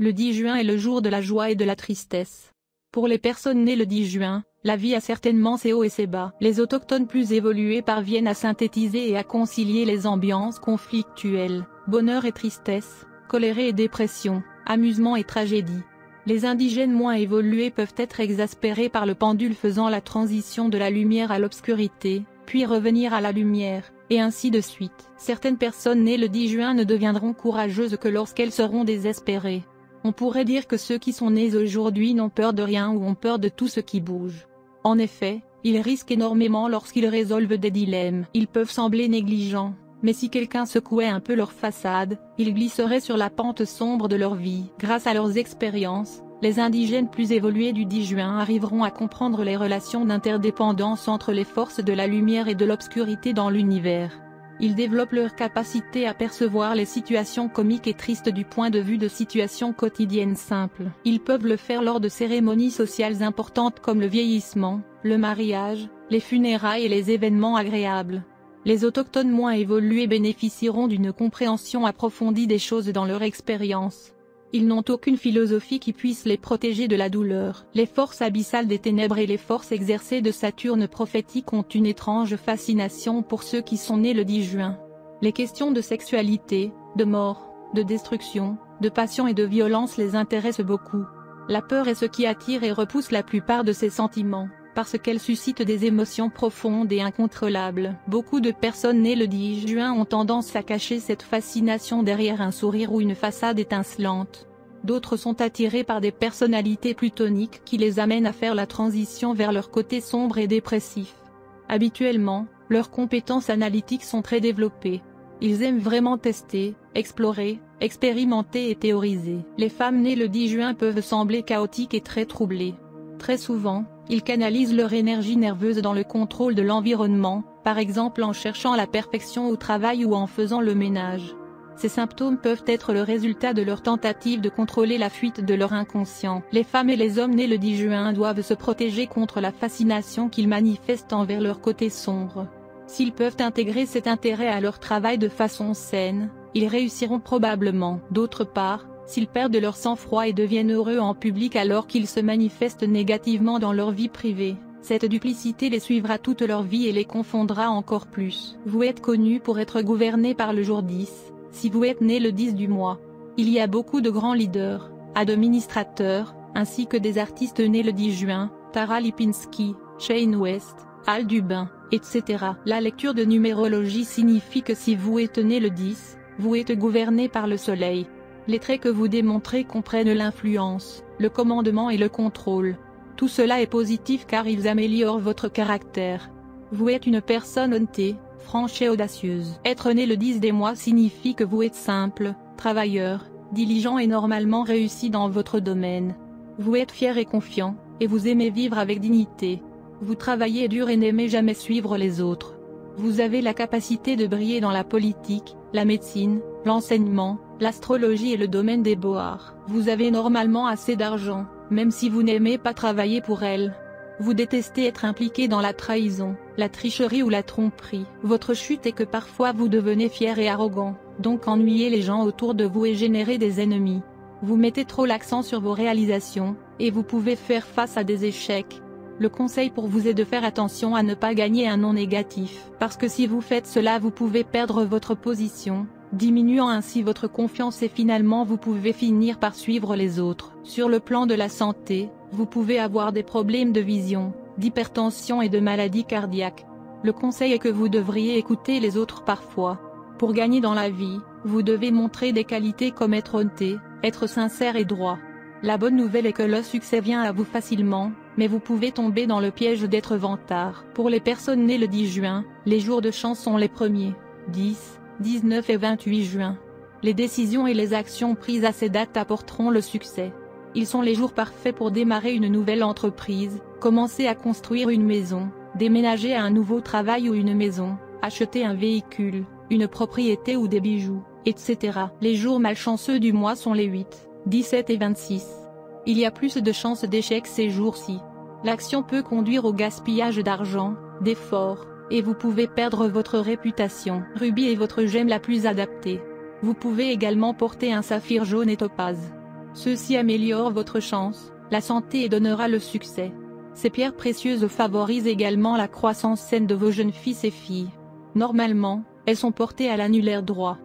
Le 10 juin est le jour de la joie et de la tristesse. Pour les personnes nées le 10 juin, la vie a certainement ses hauts et ses bas. Les autochtones plus évolués parviennent à synthétiser et à concilier les ambiances conflictuelles, bonheur et tristesse, colère et dépression, amusement et tragédie. Les indigènes moins évolués peuvent être exaspérés par le pendule faisant la transition de la lumière à l'obscurité, puis revenir à la lumière, et ainsi de suite. Certaines personnes nées le 10 juin ne deviendront courageuses que lorsqu'elles seront désespérées. On pourrait dire que ceux qui sont nés aujourd'hui n'ont peur de rien ou ont peur de tout ce qui bouge. En effet, ils risquent énormément lorsqu'ils résolvent des dilemmes. Ils peuvent sembler négligents, mais si quelqu'un secouait un peu leur façade, ils glisseraient sur la pente sombre de leur vie. Grâce à leurs expériences, les indigènes plus évolués du 10 juin arriveront à comprendre les relations d'interdépendance entre les forces de la lumière et de l'obscurité dans l'univers. Ils développent leur capacité à percevoir les situations comiques et tristes du point de vue de situations quotidiennes simples. Ils peuvent le faire lors de cérémonies sociales importantes comme le vieillissement, le mariage, les funérailles et les événements agréables. Les autochtones moins évolués bénéficieront d'une compréhension approfondie des choses dans leur expérience. Ils n'ont aucune philosophie qui puisse les protéger de la douleur. Les forces abyssales des ténèbres et les forces exercées de Saturne prophétique ont une étrange fascination pour ceux qui sont nés le 10 juin. Les questions de sexualité, de mort, de destruction, de passion et de violence les intéressent beaucoup. La peur est ce qui attire et repousse la plupart de ces sentiments, parce qu'elle suscite des émotions profondes et incontrôlables. Beaucoup de personnes nées le 10 juin ont tendance à cacher cette fascination derrière un sourire ou une façade étincelante. D'autres sont attirés par des personnalités plutoniques qui les amènent à faire la transition vers leur côté sombre et dépressif. Habituellement, leurs compétences analytiques sont très développées. Ils aiment vraiment tester, explorer, expérimenter et théoriser. Les femmes nées le 10 juin peuvent sembler chaotiques et très troublées. Très souvent, ils canalisent leur énergie nerveuse dans le contrôle de l'environnement, par exemple en cherchant la perfection au travail ou en faisant le ménage. Ces symptômes peuvent être le résultat de leur tentative de contrôler la fuite de leur inconscient. Les femmes et les hommes nés le 10 juin doivent se protéger contre la fascination qu'ils manifestent envers leur côté sombre. S'ils peuvent intégrer cet intérêt à leur travail de façon saine, ils réussiront probablement. D'autre part, s'ils perdent leur sang-froid et deviennent heureux en public alors qu'ils se manifestent négativement dans leur vie privée, cette duplicité les suivra toute leur vie et les confondra encore plus. Vous êtes connu pour être gouverné par le jour 10, si vous êtes né le 10 du mois. Il y a beaucoup de grands leaders, administrateurs, ainsi que des artistes nés le 10 juin, Tara Lipinski, Shane West, Al Dubin, etc. La lecture de numérologie signifie que si vous êtes né le 10, vous êtes gouverné par le soleil. Les traits que vous démontrez comprennent l'influence, le commandement et le contrôle. Tout cela est positif car ils améliorent votre caractère. Vous êtes une personne honnête, franche et audacieuse. Être né le 10 des mois signifie que vous êtes simple, travailleur, diligent et normalement réussi dans votre domaine. Vous êtes fier et confiant, et vous aimez vivre avec dignité. Vous travaillez dur et n'aimez jamais suivre les autres. Vous avez la capacité de briller dans la politique, la médecine, l'enseignement, l'astrologie et le domaine des beaux-arts. Vous avez normalement assez d'argent, même si vous n'aimez pas travailler pour elle. Vous détestez être impliqué dans la trahison, la tricherie ou la tromperie. Votre chute est que parfois vous devenez fier et arrogant, donc ennuyez les gens autour de vous et générez des ennemis. Vous mettez trop l'accent sur vos réalisations, et vous pouvez faire face à des échecs. Le conseil pour vous est de faire attention à ne pas gagner un nom négatif, parce que si vous faites cela vous pouvez perdre votre position, diminuant ainsi votre confiance et finalement vous pouvez finir par suivre les autres. Sur le plan de la santé, vous pouvez avoir des problèmes de vision, d'hypertension et de maladies cardiaques. Le conseil est que vous devriez écouter les autres parfois. Pour gagner dans la vie, vous devez montrer des qualités comme être honnête, être sincère et droit. La bonne nouvelle est que le succès vient à vous facilement, mais vous pouvez tomber dans le piège d'être vantard. Pour les personnes nées le 10 juin, les jours de chance sont les 1er, 10, 19 et 28 juin. Les décisions et les actions prises à ces dates apporteront le succès. Ils sont les jours parfaits pour démarrer une nouvelle entreprise, commencer à construire une maison, déménager à un nouveau travail ou une maison, acheter un véhicule, une propriété ou des bijoux, etc. Les jours malchanceux du mois sont les 8, 17 et 26. Il y a plus de chances d'échec ces jours-ci. L'action peut conduire au gaspillage d'argent, d'efforts, et vous pouvez perdre votre réputation. Rubis est votre gemme la plus adaptée. Vous pouvez également porter un saphir jaune et topaze. Ceci améliore votre chance, la santé et donnera le succès. Ces pierres précieuses favorisent également la croissance saine de vos jeunes fils et filles. Normalement, elles sont portées à l'annulaire droit.